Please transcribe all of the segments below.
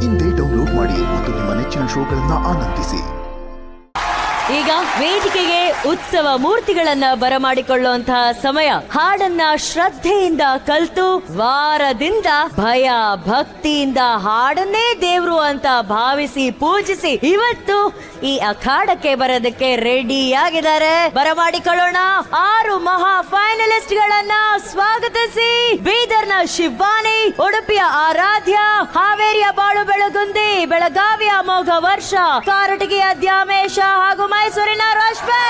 ಇಂದೇ ಡೌನ್ಲೋಡ್ ಮಾಡಿ ಮತ್ತು ನಿಮ್ಮ ನೆಚ್ಚಿನ ಶೋಗಳನ್ನ ಆನಂದಿಸಿ. ಈಗ ವೇದಿಕೆಗೆ ಉತ್ಸವ ಮೂರ್ತಿಗಳನ್ನ ಬರಮಾಡಿಕೊಳ್ಳುವಂತಹ ಸಮಯ. ಹಾಡನ್ನ ಶ್ರದ್ಧೆಯಿಂದ ಕಲ್ತು ವಾರದಿಂದ ಭಯ ಭಕ್ತಿಯಿಂದ ಹಾಡನ್ನೇ ದೇವ್ರು ಅಂತ ಭಾವಿಸಿ ಪೂಜಿಸಿ ಇವತ್ತು ಈ ಅಖಾಡಕ್ಕೆ ಬರೋದಕ್ಕೆ ರೆಡಿ ಆಗಿದ್ದಾರೆ. ಬರಮಾಡಿಕೊಳ್ಳೋಣ 6 ಮಹಾ ಫೈನಲಿಸ್ಟ್ ಗಳನ್ನ. ಸ್ವಾಗತಿಸಿ ಬೀದರ್ನ ಶಿವಾನಿ, ಉಡುಪಿಯ ಆರಾಧ್ಯ, ಹಾವೇರಿಯ ಬಾಳು ಬೆಳಗುಂದಿ, ಬೆಳಗಾವಿಯ ಅಮೋಘ ವರ್ಷ, ಕಾರಟಗಿಯ ದ್ಯಾಮೇಶ ಹಾಗೂ ಮೈಸೂರಿನ ರಶ್ಮಿ.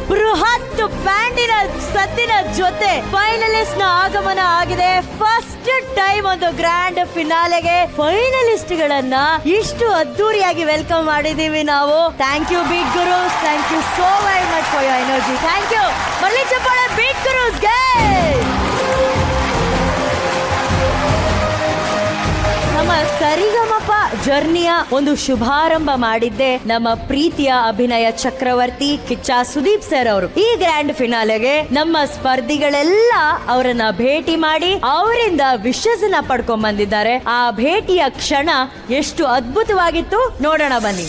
ಬೃಹತ್ ಬ್ಯಾಂಡಿನ ಸದ್ದಿನ ಜೊತೆ ಫೈನಲಿಸ್ಟ್ ನ ಆಗಮನ ಆಗಿದೆ. ಫಸ್ಟ್ ಟೈಮ್ ಒಂದು ಗ್ರ್ಯಾಂಡ್ ಫಿನಾಲೆಗೆ ಫೈನಲಿಸ್ಟ್ ಗಳನ್ನ ಇಷ್ಟು ಅದ್ದೂರಿಯಾಗಿ ವೆಲ್ಕಮ್ ಮಾಡಿದೀವಿ ನಾವು. Thank you Beat Gurus, thank you so very much for your energy. Thank you. ಮರಳಿ ಚಪ್ಪಾಳೆ ಬೀಟ್ ಗುರುಸ್ಗೆ. ನಮ್ಮ ಸರಿಗಮಪ ಜರ್ನಿಯ ಒಂದು ಶುಭಾರಂಭ ಮಾಡಿದ್ದೆ ನಮ್ಮ ಪ್ರೀತಿಯ ಅಭಿನಯ ಚಕ್ರವರ್ತಿ ಕಿಚ್ಚ ಸುದೀಪ್ ಸರ್ ಅವರು. ಈ ಗ್ರ್ಯಾಂಡ್ ಫಿನಾಲೆಗೆ ನಮ್ಮ ಸ್ಪರ್ಧಿಗಳೆಲ್ಲ ಅವರನ್ನ ಭೇಟಿ ಮಾಡಿ ಅವರಿಂದ ವಿಶಸ್ ನ ಪಡ್ಕೊಂಡ್ ಬಂದಿದ್ದಾರೆ. ಆ ಭೇಟಿಯ ಕ್ಷಣ ಎಷ್ಟು ಅದ್ಭುತವಾಗಿತ್ತು ನೋಡೋಣ ಬನ್ನಿ.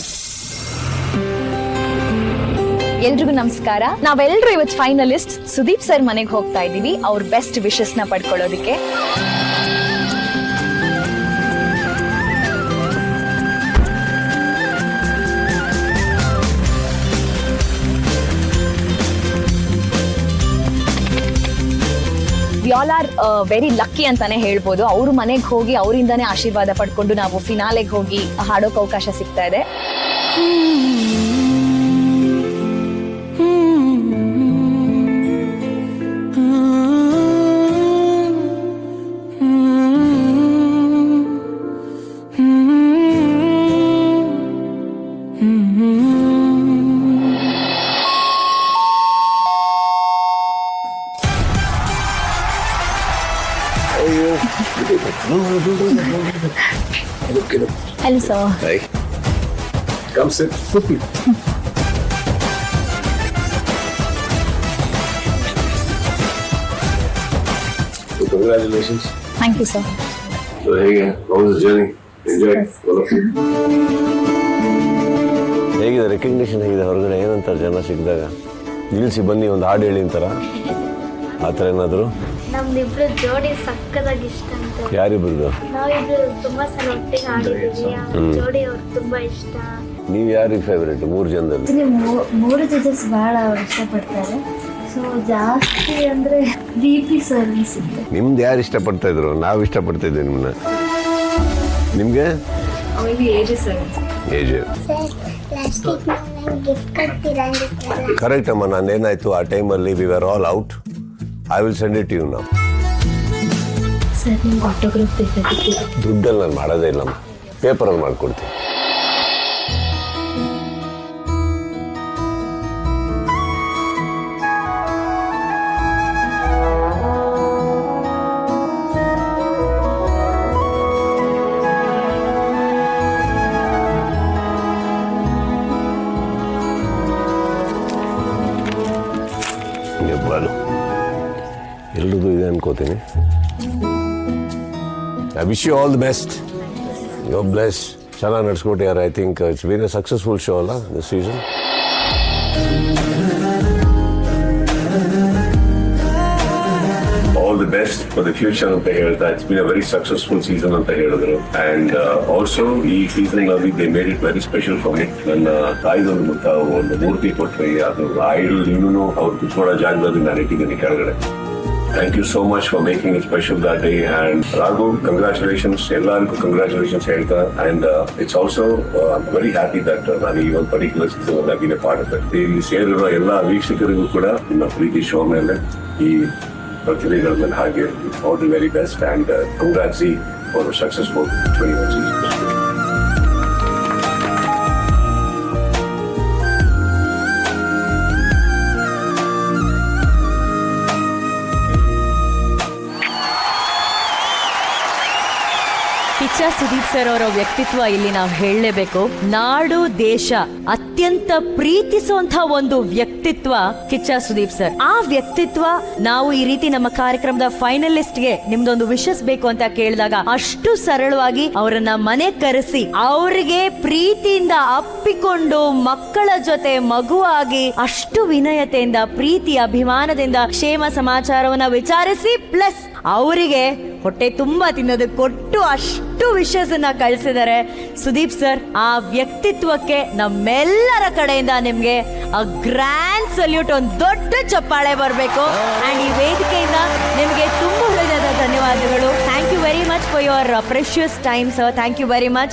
ಎಲ್ರಿಗೂ ನಮಸ್ಕಾರ. ನಾವೆಲ್ಲರೂ ಇವತ್ತು ಫೈನಲಿಸ್ಟ್ ಸುದೀಪ್ ಸರ್ ಮನೆಗೆ ಹೋಗ್ತಾ ಇದೀವಿ ಅವ್ರ ಬೆಸ್ಟ್ ವಿಶಸ್ ನ ಪಡ್ಕೊಳ್ಳೋದಕ್ಕೆ. We all are very lucky ಅಂತಾನೆ ಹೇಳ್ಬೋದು. ಅವ್ರ ಮನೆಗೆ ಹೋಗಿ ಅವರಿಂದಾನೇ ಆಶೀರ್ವಾದ ಪಡ್ಕೊಂಡು ನಾವು ಫಿನಾಲೆಗೆ ಹೋಗಿ ಹಾಡೋಕೆ ಅವಕಾಶ ಸಿಗ್ತಾ ಇದೆ. Hello, sir. Hi. Come sit. Congratulations. Thank you sir. So, ಹೇಗೆ? How was the journey? Enjoyed? All of you? ಹೇಗಿದೆ ರೆಕಗ್ನಿಷನ್ ಹೇಗಿದೆ ಹೊರಗಡೆ ಏನಂತಾರೆ ಜನ ಸಿಕ್ಕಿದಾಗ ನಿಲ್ಲಿಸಿ ಬನ್ನಿ ಒಂದು ಹಾಡು ಹೇಳಿ ಅಂತಾರ ಆ ಥರ ಏನಾದರೂ ನಮ್ದಿಬ್ರು ಜೋಡಿ ಸಕ್ಕದಾಗಿ ಇಷ್ಟ ಅಂತ. ಯಾರಿಬ್ರದ್ದು ನಾವಿಬ್ರು ತುಂಬಾ ಸಲ ಒಟ್ಟಿಗೆ ಆಡಿದೀವಿ. ಜೋಡಿ ಅವ್ರಿಗೆ ತುಂಬಾ ಇಷ್ಟ. ನೀವು ಯಾರಿಗೆ ಫೇವ್ರೇಟ್ 3 ಜನದಲ್ಲಿ? ಮೂರು ಜಡ್ಜಸ್ ಬಹಳ ಇಷ್ಟಪಡ್ತಾರೆ. ಸೊ ಜಾಸ್ತಿ ಅಂದ್ರೆ BP ಸರ್ ಅನ್ಸುತ್ತೆ. ನಿಮ್ದು ಯಾರು ಇಷ್ಟಪಡ್ತಾ ಇದ್ರು? ನಾವು ಇಷ್ಟಪಡ್ತಾ ಇದ್ದೀವಿ ನಿಮ್ಮನ್ನ. ನಿಮಗೆ ಏಜ್ ಕರೆಕ್ಟ್ ಅಮ್ಮ. ನಾನೇನಾಯ್ತು ಆ ಟೈಮಲ್ಲಿ we are all out. I will send it you ನಾವು. ಸರ್ ನಿಮ್ಗೆ ಆಟೋಗ್ರಾಫ್ ಬೇಕಾಗಿತ್ತು. ದುಡ್ಡಲ್ಲಿ ನಾನು ಮಾಡೋದೇ ಇಲ್ಲಮ್ಮ, ಪೇಪರಲ್ಲಿ ಮಾಡ್ಕೊಡ್ತೀನಿ. ಎಲ್ರದ್ದು ಇದೆ ಅನ್ಕೋತೀನಿ. I wish you all the best. You bless. ಚೆನ್ನಾಗಿ ನಡ್ಸ್ಕೊಟ್ಟಿದ್ದಾರೆ. I think it's been a successful show ಅಲ್ಲ this season. All the best for the future ಅಂತ ಹೇಳ್ತಾ. It's been a very successful season ಅಂತ ಹೇಳಿದ್ರು. And also ಈ season ನಲ್ಲಿ they made it very special for me. ನನ್ನ ತಾಯಿದೊಂದು ಮುತ್ತ ಒಂದು ಮೂರ್ತಿ ಕೊಟ್ರಿ. ಅದು ಐಡಲ್ ಇನ್ನೂ ಅವ್ರು ಕುತ್ಕೊಳ್ಳೋ ಜಾಗದಲ್ಲಿ ನಾನು ಇಟ್ಟಿದ್ದೀನಿ ಕೆಳಗಡೆ. Thank you so much for making it special that day. And Raghu, congratulations. ಎಲ್ಲರಿಗೂ congratulations ಹೇಳ್ತಾ. And it's also I'm very happy that ನಾನು ಈ ಒಂದು particular season I've been a part of it. ಇಲ್ಲಿ ಸೇರಿರುವ ಎಲ್ಲ ವೀಕ್ಷಕರಿಗೂ ಕೂಡ ನಿಮ್ಮ ಪ್ರೀತಿ ಶೋ ಮೇಲೆ ಈ ಪ್ರತಿಭೆಗಳ ಮೇಲೆ ಹಾಗೆ all the very best. And congrats for a successful 21 seasons. Kichcha Sudeep sir ಅವರ ವ್ಯಕ್ತಿತ್ವ ಇಲ್ಲಿ ನಾವು ಹೇಳಲೇಬೇಕು. ನಾಡು ದೇಶ ಅತ್ಯಂತ ಪ್ರೀತಿಸುವಂತ ಒಂದು ವ್ಯಕ್ತಿತ್ವ ಕಿಚ್ಚ ಸುದೀಪ್ ಸರ್. ಆ ವ್ಯಕ್ತಿತ್ವ ನಾವು ಈ ರೀತಿ ನಮ್ಮ ಕಾರ್ಯಕ್ರಮದ ಫೈನಲಿಸ್ಟ್ಗೆ ನಿಮ್ದೊಂದು ವಿಶಸ್ ಬೇಕು ಅಂತ ಕೇಳಿದಾಗ ಅಷ್ಟು ಸರಳವಾಗಿ ಅವರನ್ನ ಮನೆ ಕರೆಸಿ ಅವರಿಗೆ ಪ್ರೀತಿಯಿಂದ ಅಪ್ಪಿಕೊಂಡು ಮಕ್ಕಳ ಜೊತೆ ಮಗುವಾಗಿ ಅಷ್ಟು ವಿನಯತೆಯಿಂದ ಪ್ರೀತಿ ಅಭಿಮಾನದಿಂದ ಕ್ಷೇಮ ಸಮಾಚಾರವನ್ನ ವಿಚಾರಿಸಿ ಪ್ಲಸ್ ಅವರಿಗೆ ಹೊಟ್ಟೆ ತುಂಬಾ ತಿನ್ನೋದಕ್ಕೆ ಕೊಟ್ಟು ಅಷ್ಟು ವಿಷಯಸನ್ನ ಕಳಿಸಿದ್ದಾರೆ. ಸುದೀಪ್ ಸರ್, ಆ ವ್ಯಕ್ತಿತ್ವಕ್ಕೆ ನಮ್ಮೆಲ್ಲರ ಕಡೆಯಿಂದ ನಿಮ್ಗೆ ಅ ಗ್ರ್ಯಾಂಡ್ ಸಲ್ಯೂಟ್, ಒಂದು ದೊಡ್ಡ ಚಪ್ಪಾಳೆ ಬರಬೇಕು. ಅಂಡ್ ಈ ವೇದಿಕೆಯಿಂದ ನಿಮಗೆ ತುಂಬ ಹೃದಯದ ಧನ್ಯವಾದಗಳು. Thank you very much for your precious time sir. Thank you very much.